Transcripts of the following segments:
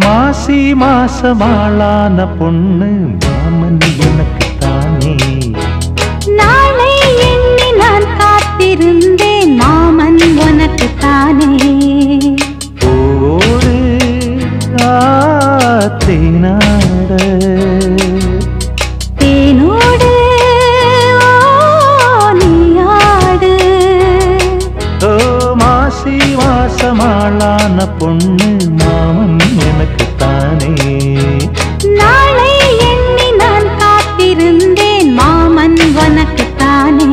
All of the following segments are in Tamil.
மாசி மாசமாளான பொண்ணு மாமன் எனக்கு தானே. நாளை எண்ணி நான் காத்திருந்தேன் மாமன் உனக்கு தானே. ஓடு தேனாட தேனோடு நீயாடு. ஓ மாசி மாசமாளான பொண்ணு மாமன் எனக்கு தானே. நாளை எண்ணி நான் காத்திருந்தேன் மாமன் உனக்கு தானே.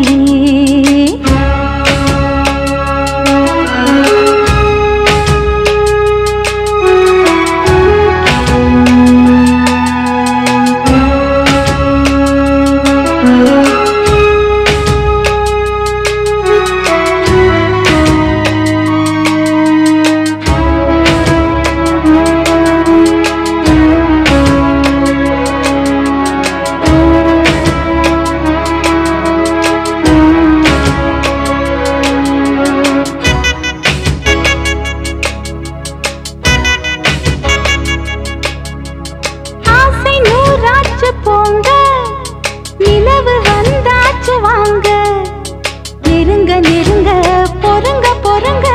போங்க நிலவு வந்தாச்சு வாங்க நெருங்க நெருங்க பொறுங்க பொறுங்க.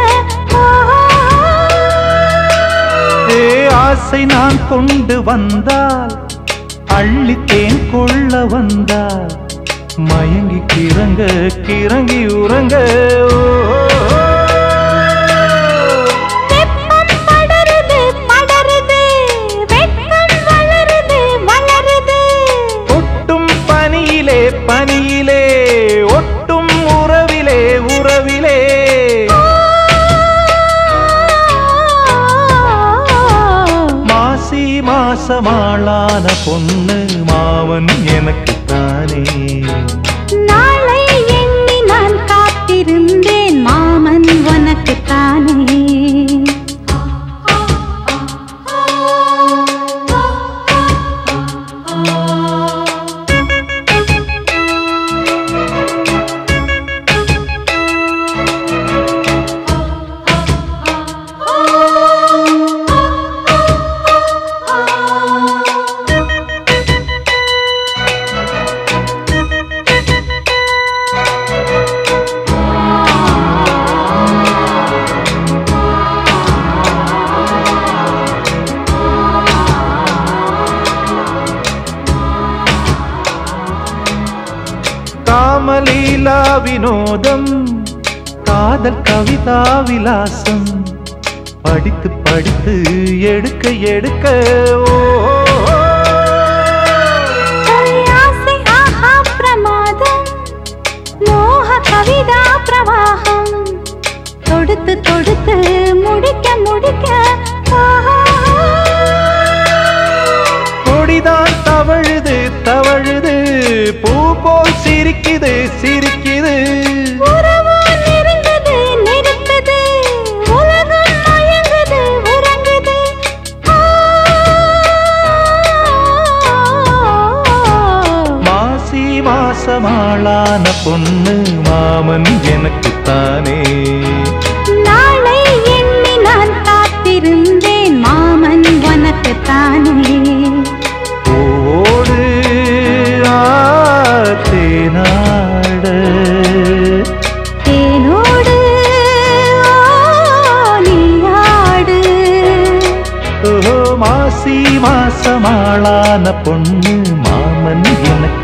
ஆசை நான் கொண்டு வந்தால் அள்ளித்தேன் கொள்ள வந்தால் மயங்கி கிறங்க கிறங்கி உறங்க. பனியிலே ஒட்டும் உறவிலே உறவிலே மாசி மாசமாளான பொண்ணு மாமன் எனக்கு தானே. நாளை எண்ணி நான் காத்திருந்தேன் மாமன் உனக்கு தானே. காமலீலா வினோதம் காதல் கவிதா விலாசம் படித்து படித்து எடுக்க எடுக்க. ஆசை ஆஹா பிரமாதம் மோக கவிதா பிரவாகம் தொடுத்து தொடுத்து முடிக்க முடிக்க. கொடிதான் தவழுது தவழுது பூ போல் சிரிக்குது சிரிக்குது. உறவோ நெருங்குது நெருக்குது உலகம் மயங்குது உறங்குது. மாசி மாசமாளான பொண்ணு மாமன் எனக்கு தானே. நாளை எண்ணி நான் காத்திருந்தேன் மாமன் உனக்கு தானே. ஓடு தேனாட தேனோடு நீயாடு. ஓ மாசி மாசமாளான பொண்ணு மாமன் எனக்கு